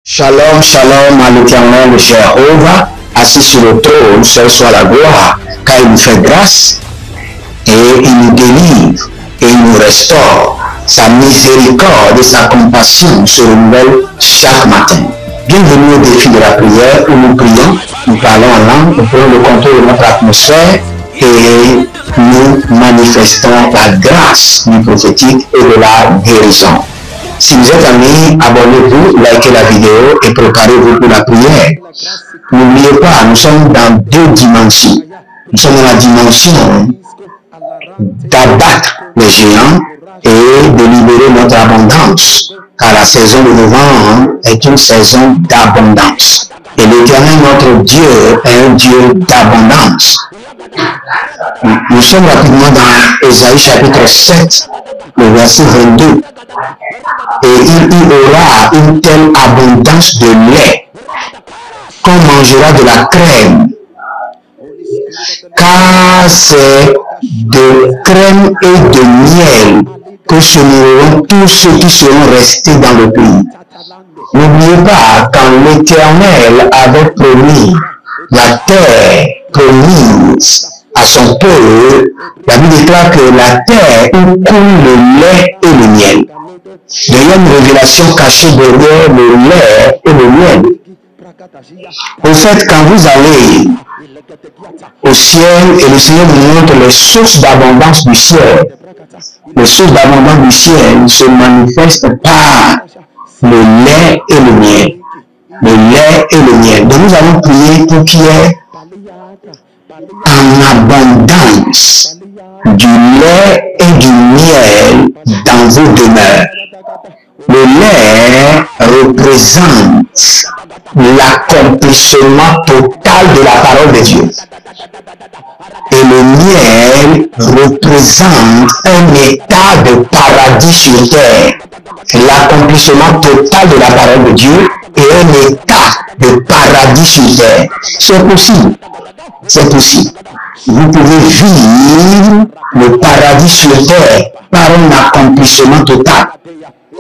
Shalom, shalom à l'Éternel, Jéhovah, assis sur le trône, seul soit la gloire, car il nous fait grâce et il nous délivre et il nous restaure. Sa miséricorde et sa compassion se renouvellent chaque matin. Bienvenue au défi de la prière où nous prions, nous parlons en langue, nous prenons le contrôle de notre atmosphère et nous manifestons la grâce du prophétique et de la guérison. Si vous êtes amis, abonnez-vous, likez la vidéo et préparez-vous pour la prière. N'oubliez pas, nous sommes dans deux dimensions. Nous sommes dans la dimension d'abattre les géants et de libérer notre abondance. Car la saison de novembre est une saison d'abondance. Et l'Éternel, notre Dieu, est un Dieu d'abondance. Nous sommes rapidement dans Ésaïe chapitre 7, le verset 22. Et il y aura une telle abondance de lait qu'on mangera de la crème, car c'est de crème et de miel que se nourriront tous ceux qui seront restés dans le pays. N'oubliez pas, quand l'Éternel avait promis la terre promise à son peuple, la Bible déclare que la terre où coule le lait et le miel. Il y a une révélation cachée derrière le lait et le miel. Au fait, quand vous allez au ciel et le Seigneur vous montre les sources d'abondance du ciel, les sources d'abondance du ciel se manifestent par le lait et le miel. Le lait et le miel. Donc nous allons prier pour qu'il y ait en abondance du lait et du miel dans vos demeures. Le lait représente l'accomplissement total de la parole de Dieu. Et le miel représente un état de paradis sur terre. L'accomplissement total de la parole de Dieu et un état de paradis sur terre. C'est possible. C'est possible. Vous pouvez vivre le paradis sur terre par un accomplissement total.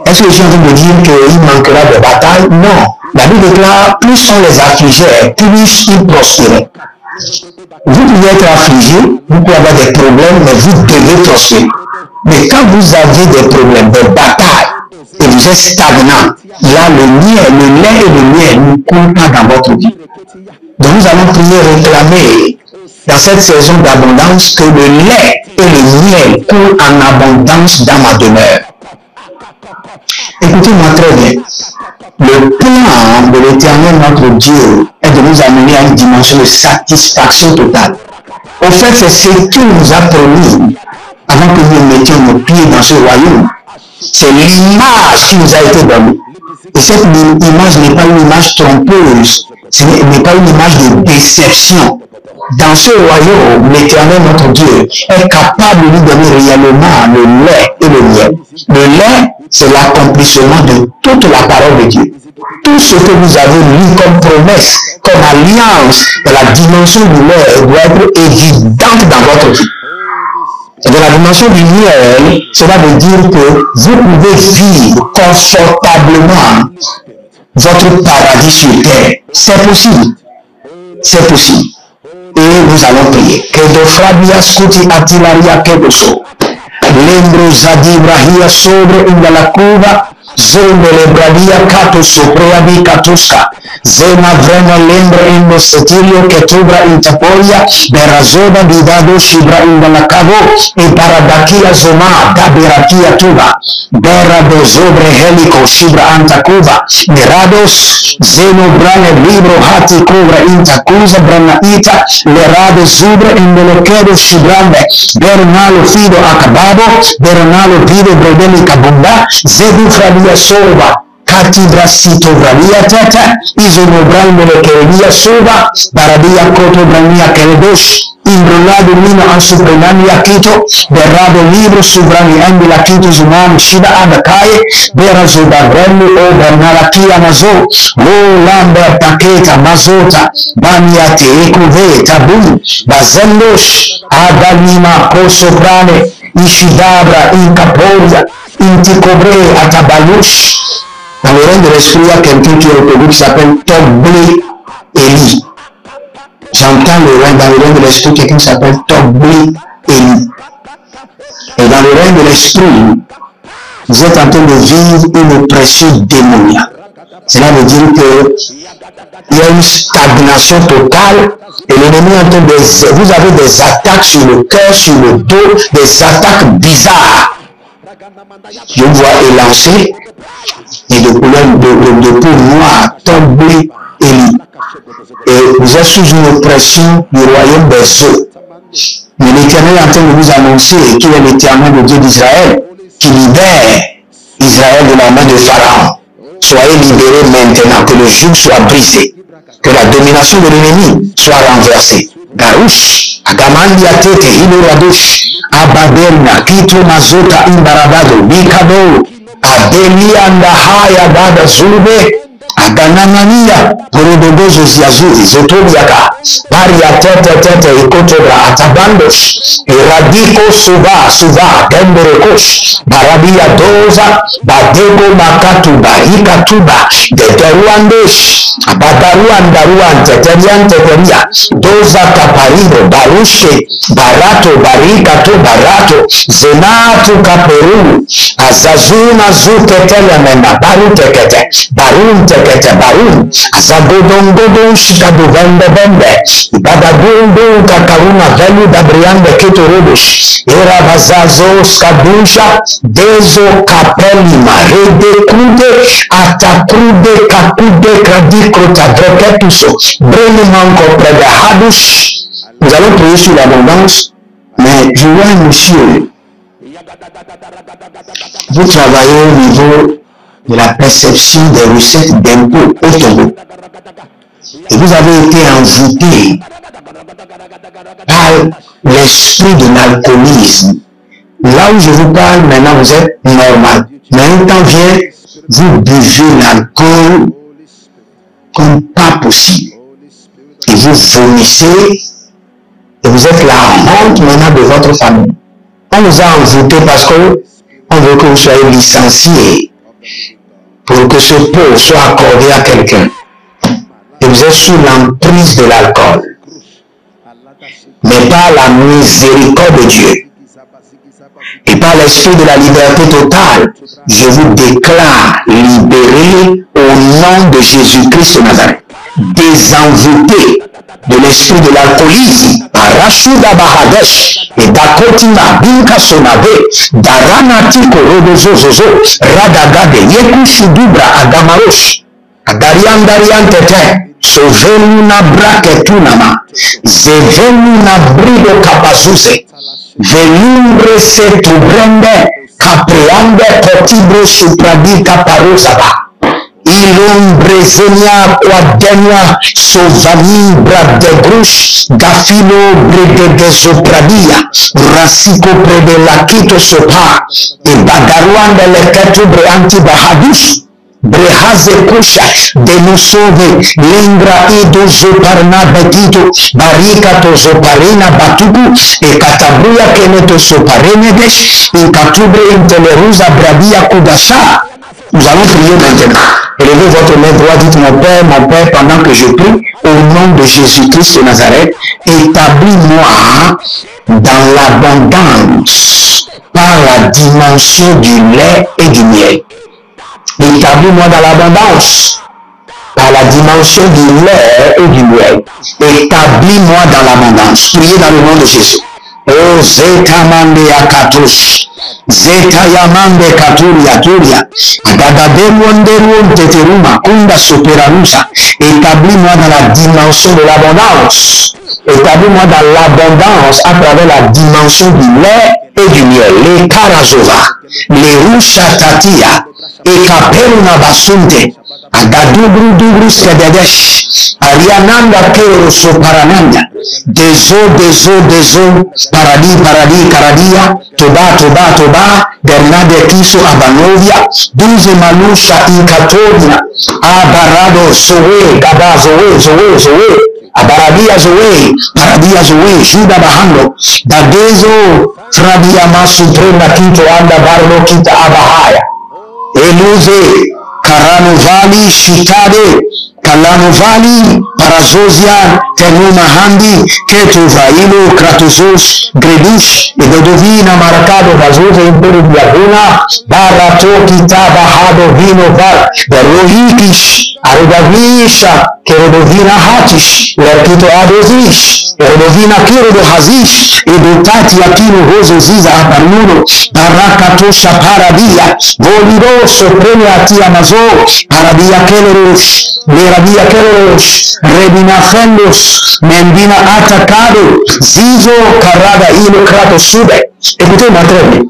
Est-ce que je suis en train de dire qu'il manquera de bataille? Non. La Bible déclare, plus on les affligeait, plus ils prospéraient. Vous pouvez être affligé, vous pouvez avoir des problèmes, mais vous devez prospérer. Mais quand vous avez des problèmes, des batailles, et vous êtes stagnant, là, le lait et le miel ne coulent pas dans votre vie. Donc nous allons prier, réclamer dans cette saison d'abondance que le lait et le miel coulent en abondance dans ma demeure. Écoutez-moi très bien. Le plan de l'Éternel, notre Dieu, est de nous amener à une dimension de satisfaction totale. Au fait, c'est ce qu'il nous a promis avant que nous mettions nos pieds dans ce royaume. C'est l'image qui nous a été donnée. Et cette image n'est pas une image trompeuse, ce n'est pas une image de déception. Dans ce royaume, l'Éternel, notre Dieu, est capable de nous donner réellement le lait et le miel. Le lait, c'est l'accomplissement de toute la parole de Dieu. Tout ce que vous avez lu comme promesse, comme alliance dans la dimension du lait doit être évidente dans votre vie. Et dans la dimension du miel, cela veut dire que vous pouvez vivre confortablement votre paradis sur terre. C'est possible. C'est possible. Et nous allons prier. Que de frabia scuti atilaria kedoso. Lembro zadibrahia sobre indala cuba. Zombe lebradia kato soprea di katuska. Zena vrena lembra indo setilio ketubra intapolia. Berazoda didado shibra indala cavo. E paradakia zoma daberakia tuba. Bera do zobre helico shibra antacuba. Mirados zeno brane libro hati cobra intacuza brana ita. Lerado zubra indolo kedo shibrande. Bernalo fido acabado. Bernalo vido brodeli kabunda. Zedu frabia soba, katibra sito bralia tata, izonobran molekelia soba, baradia koto brania keredosh, imbrolado mino ansupremania kito, berrado libro subrani andi la kito zumano shida adakaye, berazo bagrelli o bernalakia mazo, o lambert taketa mazota, baniate ekuve tabu, bazendosh, adanima kosoprane, ishidabra inkaporia, inticobre atabalush, Dans le règne de l'esprit, il y a quelqu'un qui est reconnu qui s'appelle Togblé Eli. J'entends dans le règne de l'esprit, quelqu'un qui s'appelle Togblé Eli. Et dans le règne de l'esprit, vous êtes en train de vivre une oppression démoniaque. Cela veut dire qu'il y a une stagnation totale et l'ennemi est en train de... Vous avez des attaques sur le cœur, sur le dos, des attaques bizarres. Je vous vois élancé et de couleur de peau noire, tombé Élie. Et vous êtes sous une oppression du royaume des eaux. Mais l'Éternel est en train de vous annoncer qu'il est l'Éternel, le Dieu d'Israël, qui libère Israël de la main de Pharaon. Soyez libérés maintenant, que le joug soit brisé, que la domination de l'ennemi soit renversée. Garouche, Agamandia Tete, Iloradosh, Abaderna, Kito Mazota, Imbarabado, Bikado, Adelia Ndahaya Bada Zurbe, Aganamania, Porodogozo Ziazuri, Zotobiaka, Paria Tete Tete, Ikotobra, Atabandos, Eradiko Suva, Temberekosh, Barabia Doza, Badego Makatu, Barikatuba, Deteruandesh, Abadaruan, Teteria, Doza Caparido, Baruche, Barato, Barikato, Barato, Zenatu Caperu, Azazuna Zuketelemena, Barutekete, Barun, Azabodon, Chicago Vende, Badadun, Kakaruna, Velu, Dabriande, Ketorobush, Era Bazazos, Kabusha, Dezo Capelima, Redekude, Atakude, Kakude, Kradikota, Breketuso, Brenumanko, Predahadus. Nous allons prier sur l'abondance, mais je vois un monsieur. Vous travaillez au niveau de la perception des recettes d'impôts au Togo. Et vous avez été envoûté par l'esprit de l'alcoolisme. Là où je vous parle, maintenant vous êtes normal. Mais un temps vient, vous buvez l'alcool comme pas possible. Et vous vomissez, et vous êtes la honte maintenant de votre famille. On vous a envoûté parce qu'on veut que vous soyez licencié pour que ce pot soit accordé à quelqu'un. Et vous êtes sous l'emprise de l'alcool. Mais par la miséricorde de Dieu et par l'esprit de la liberté totale, je vous déclare libéré au nom de Jésus-Christ de Nazareth. Désenvoûté de l'esprit de l'alcoolisme, Parashuda Bahadesh, et Dakotina, Binka Sonabe, Daranati Korodozozo, Radagade, Yekushudubra, Agamarosh, Agarian Tete, Soveluna Braketunama, Zeveluna Brido Kapazuse, Velumbre Setubrende, Capreande Cotibre Supradi Caparosaba. Ilombrezenia quadenia sovani bradegrush gafilo bredegezopradia rasiko predelakito sopa e bagaruanda leketubre antibahadus brehaze kusha denosove lingra ido zoparna betito barikato zoparena batugu e katabruya keneto soparenedesh in katubre inteleruza bradia kudasha. Nous allons prier maintenant. Élevez votre main droite, dites mon Père, pendant que je prie, au nom de Jésus-Christ de Nazareth, établis-moi dans l'abondance par la dimension du lait et du miel. Établis-moi dans l'abondance par la dimension du lait et du miel. Établis-moi dans l'abondance. Priez dans le nom de Jésus. Oh, Zetamande Akatosh. Zeta Yamande Katuria Turia, Agadademonderuon Teteruma, Kunda Superanusa, établis-moi dans la dimension de l'abondance, établis-moi dans l'abondance à travers la dimension du lait et du miel, les Karazova, les Rushatatia, et Kaperuna Basunte, Agadubru Skededesh, Ariananda Kero Soparananda, des eaux, paradis, Karadia, Toba, Bernade Kiso Abanovia, 12 Manusha Incatonia, Abarado Zoe, Gaba Zoe, Abaradia Zoe, Juda Bahando, Dadezo, Fradia Masu Prenda Kito Anda Barlo Kita Abahaya, Eluze, Karanovali Shitade, Kalanovali, Parazozia, Tenumahandi, Ketuvailo, Kratosos, Gredush, Edodovina, Maracado, Vazosa, Impero Diaguna, Barato, Kitaba, Hado, Vino, Var, Berohikish, Arudavisha, Kerodovina Hatish, Lerkito Adozish, Erodovina Kirodo Hazish, Edotati Apino Roso Ziza Aparnuno, Barakatosha Paradia, Voliroso, Premiati Amazo, Paradia Kerosh, Meradia Kerosh, Rebina Fendos, Mendina Atacado, Zizo, Carada, Ilo, Kratos, Sube. Écoutez-moi très bien.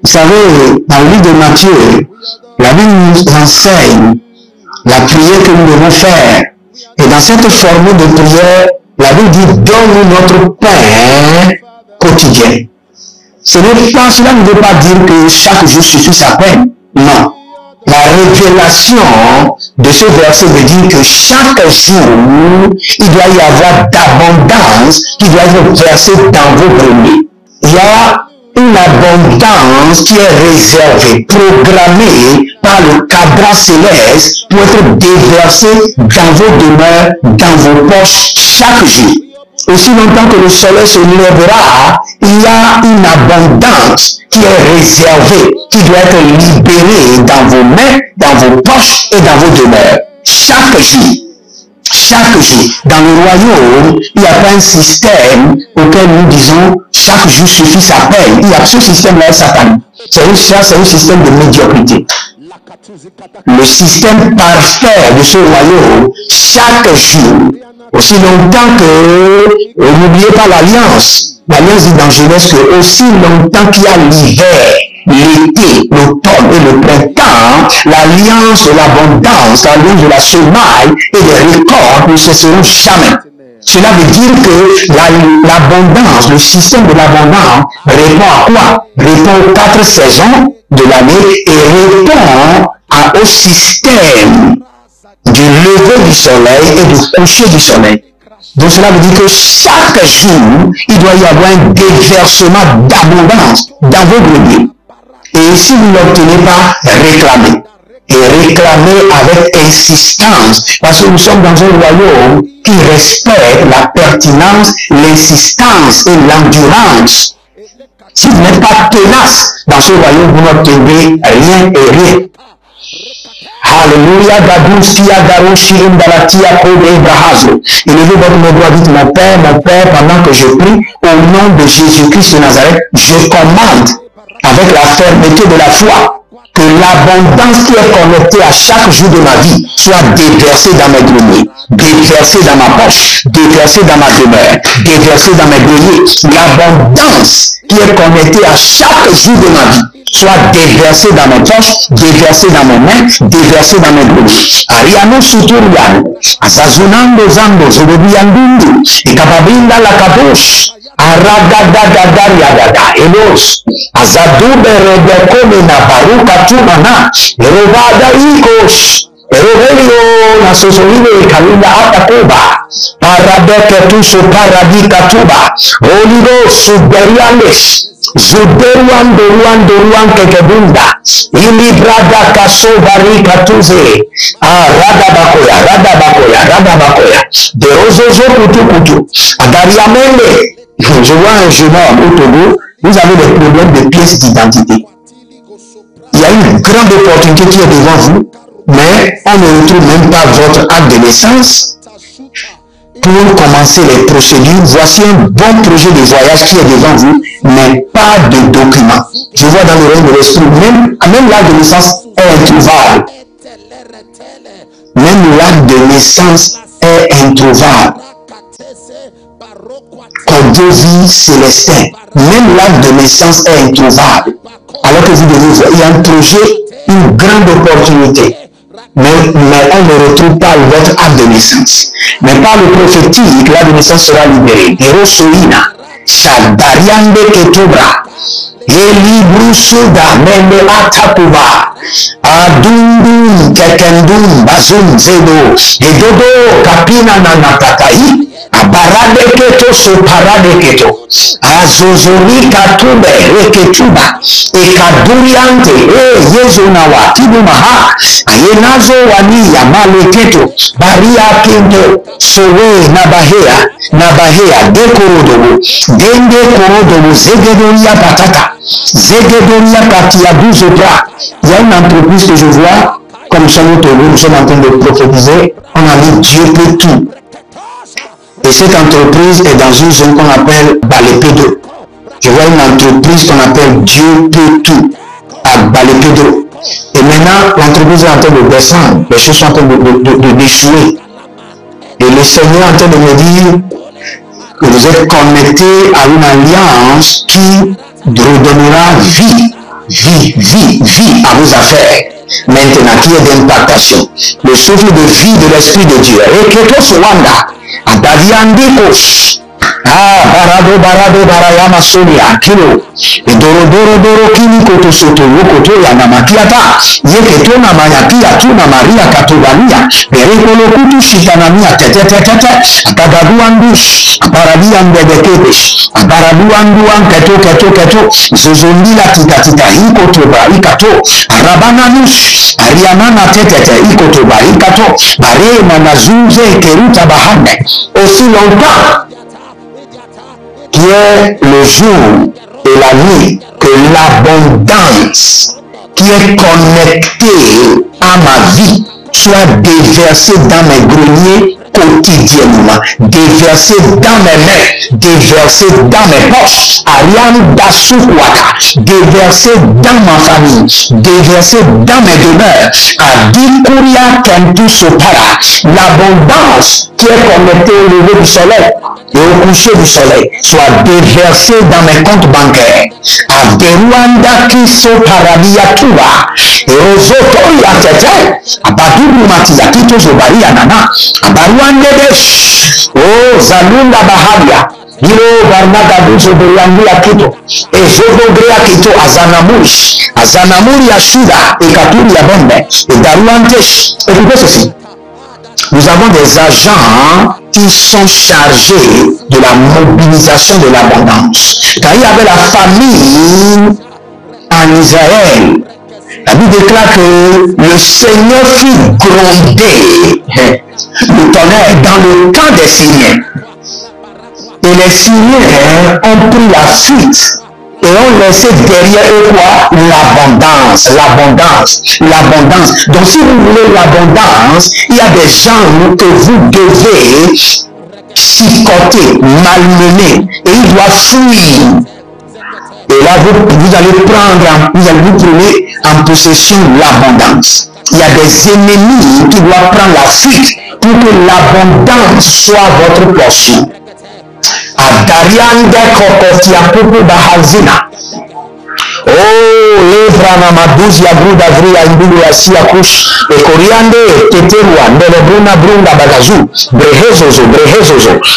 Vous savez, dans le livre de Matthieu, la Bible nous enseigne la prière que nous devons faire. Et dans cette formule de prière, la Bible dit, donne-nous notre pain quotidien. Cela ne veut pas dire que chaque jour suffit sa peine. Non. La révélation de ce verset veut dire que chaque jour, il doit y avoir d'abondance qui doit être versée dans vos greniers. Il y a une abondance qui est réservée, programmée par le cadran céleste pour être déversée dans vos demeures, dans vos poches chaque jour. Aussi longtemps que le soleil se lèvera, il y a une abondance qui est réservée, qui doit être libérée dans vos mains, dans vos poches et dans vos demeures. Chaque jour. Chaque jour. Dans le royaume, il n'y a pas un système auquel nous disons chaque jour suffit sa peine. Il y a ce système-là, satanique. C'est un système de médiocrité. Le système parfait de ce royaume, chaque jour, aussi longtemps que, n'oubliez pas l'alliance. L'alliance dit dans Genèse que aussi longtemps qu'il y a l'hiver, l'été, l'automne et le printemps, l'alliance de l'abondance, l'alliance de la semaille et des récoltes ne cesseront jamais. Cela veut dire que l'abondance, le système de l'abondance répond à quoi? Répond aux 4 saisons de l'année et répond au système du lever du soleil et du coucher du soleil. Donc cela veut dire que chaque jour, il doit y avoir un déversement d'abondance dans vos greniers. Et si vous ne l'obtenez pas, réclamez. Et réclamez avec insistance. Parce que nous sommes dans un royaume qui respecte la pertinence, l'insistance et l'endurance. Si vous n'êtes pas tenace dans ce royaume, vous n'obtenez rien et rien. Alléluia, Gaduskia, Darushi, Indalatia, Kode, Ibrahazo. Élevez votre main droite, dites mon Père, pendant que je prie, au nom de Jésus-Christ de Nazareth, je commande avec la fermeté de la foi que l'abondance qui est connectée à chaque jour de ma vie soit déversée dans mes greniers, déversée dans ma poche, déversée dans ma demeure, déversée dans mes greniers. L'abondance qui est connectée à chaque jour de ma vie soit déversée dans mes poches, déversée dans mes mains, déversée dans mes greniers. Ariano Suturiano, Asazunando Zando, Zodobiandundu, et Kababinda la Kadosh. Aragadagagariagada, Elos, Azadube Rebekome na Baruka Tumana, Erovada Ikos, Erovelio, na Sosolive, Kalinda Atakuba, Parabeke Tuso Paradika Tuba, Oligo Suberianes, Zuderuan Doruan Kekebunda, Ilibrada Kaso Barika Tuze, Radabakoya, de Ozozo Kutu, Agariamele. Je vois un jeune homme au Togo, vous avez des problèmes de pièces d'identité. Il y a une grande opportunité qui est devant vous, mais on ne retrouve même pas votre acte de naissance. Pour commencer les procédures, voici un bon projet de voyage qui est devant vous, mais pas de documents. Je vois dans le règne de l'esprit, même l'acte de naissance est introuvable. Même l'acte de naissance est introuvable. Cordovie Célestin, même l'acte de naissance est introuvable. Alors que vous devez voir, il y a un projet, une grande opportunité. Mais on ne retrouve pas votre acte de naissance. Mais par le prophétique, l'acte de naissance sera libéré. Erosoina, Shadariande Ketubra, Elibrusuda, Mende Atakuba, Adundum, Kekendum, Bazum, Zedo, Edodo, Kapina Nanatakai, Abarade Keto, Soparade Keto. Azozori katube reketuba ekaduriante yezonawa tibumaha ayenazo wani yamaleketo baria kendo sowe nabahea dekorodobo dende korodobo zegedoria patata zegedoria katia 12 bras. Il y a une entreprise que je vois comme ça nous sommes en train de prophétiser. On a dit Dieu peut tout. Et cette entreprise est dans une zone qu'on appelle Balepédo. Je vois une entreprise qu'on appelle Dieu peut tout à Balepédo. Et maintenant, l'entreprise est en train de descendre. Les choses sont en train de déchouer. Et le Seigneur est en train de me dire que vous êtes connectés à une alliance qui redonnera vie à vos affaires. Maintenant, qui est d'impactation. Le souffle de vie de l'Esprit de Dieu. Et que tout soit là. Abadiandikos. Barado barayama sonia kilo. Et doro kini koto soto yokoto ya namakiata. Yeketo na mayakia tu na maria katobania. Berekolo kutu shitanamia tete. Abadaduandus. Abarabiandebekebes. Abaraduanduan keto. Zozondila tita ikotoba ikato. Arabananus. Ariamana tete ikotoba ikato. Bare manazuze keruta bahane. Aussi longtemps qui est le jour et la nuit, que l'abondance qui est connectée à ma vie soit déversée dans mes greniers quotidiennement, déversée dans mes mains, déversée dans mes poches, Ariane Dasukwaka, déversée dans ma famille, déversée dans mes demeures, Adikuria Kentu Sopara, l'abondance qui est connectée au lever du soleil et au coucher du soleil soit déversée dans mes comptes bancaires. Aberuanda Kiso Parabiatua et aux Otoria Tete, Abaduru Matizakito Zobaria Nana, Abaruande Desh, O Zalunda Bahadia, Hiro Barnagadu Zoberiangula Kito, et Zobogrea Kito Azanamuri Asuda, et Katuri Abombe, et Daruantesh. Écoutez ceci. Nous avons des agents qui sont chargés de la mobilisation de l'abondance. Quand il y avait la famine en Israël, la Bible déclare que le Seigneur fit gronder le tonnerre dans le camp des Syriens. Et les Syriens ont pris la fuite. Et on laissait derrière eux quoi? L'abondance. Donc si vous voulez l'abondance, il y a des gens que vous devez chicoter, malmener, et ils doivent fuir. Et là, vous allez vous prenez en possession l'abondance. Il y a des ennemis qui doivent prendre la fuite pour que l'abondance soit votre portion. Adarianda kokotia pupu bahazina. Oh, levrana maduzi ya bruda vria imbilu ya siya kush. E koriande teterua ndele brunda bagazu. Brehezozo.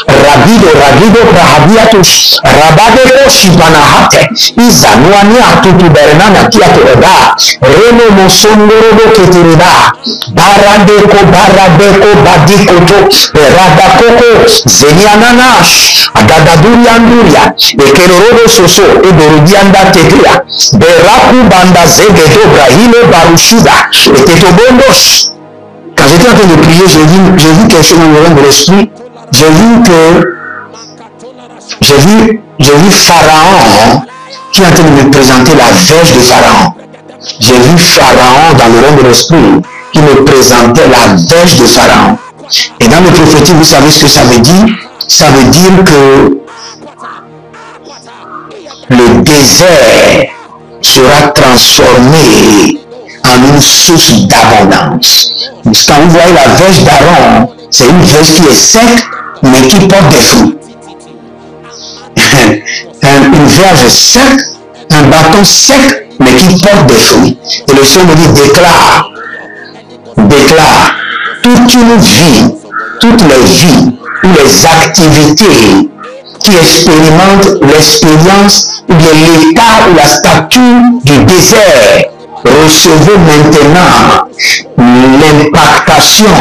Ragido prahabiatus. Rabadeko shipanahate. Iza nuania tutu berenana kia teoda. Reno mosondorobo keterida. Baradeko badikoto. Radakoko zeniananash. Adadadurianduria. Ekelorodo soso. Eberidianda tekria. Beraku banda zegedo brahile barushuda. Etetobondos. Quand j'étais en train de prier, j'ai vu quelque chose dans le règne de l'esprit. J'ai vu Pharaon qui est en train de me présenter la verge de Pharaon. J'ai vu Pharaon dans le règne de l'esprit qui me présentait la verge de Pharaon. Et dans le prophétique, vous savez ce que ça veut dire? Ça veut dire que le désert sera transformé en une source d'abondance. Quand vous voyez la verge d'Aaron, c'est une verge qui est sec, mais qui porte des fruits. Une verge sec, un bâton sec, mais qui porte des fruits. Et le Seigneur me dit, déclare toute une vie, toutes les vies ou les activités qui expérimentent l'expérience ou l'état ou la stature du désert. Recevez maintenant l'impactation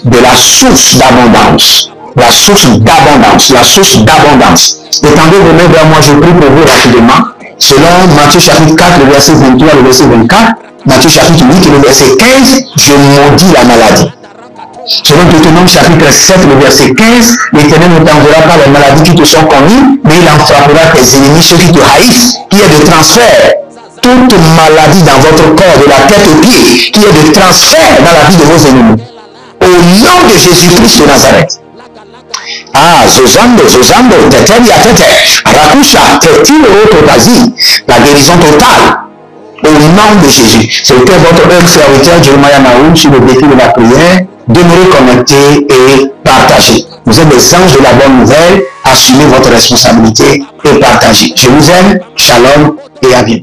de la source d'abondance. la source d'abondance, la source d'abondance. Étendez vos mains vers moi, je prie pour vous rapidement. Selon Matthieu chapitre 4, le verset 23, le verset 24, Matthieu chapitre 8, le verset 15, je maudis la maladie. Selon Deutéronome chapitre 7, le verset 15, l'Éternel ne t'enverra pas les maladies qui te sont communes, mais il en frappera tes ennemis, ceux qui te haïssent, qui est de transfert. Toute maladie dans votre corps, de la tête aux pieds, qui est de transfert dans la vie de vos ennemis. Au nom de Jésus-Christ de Nazareth. Ah, Zozambo, Zozambo, Tetelia, Tete, Rakusha, Tetilo, Totazi, la guérison totale. Au nom de Jésus. C'était votre serviteur Jeremiah Naoum sur le défi de la prière. Demeurez connectés et partagez. Vous êtes des anges de la bonne nouvelle. Assumez votre responsabilité et partagez. Je vous aime. Shalom et à bientôt.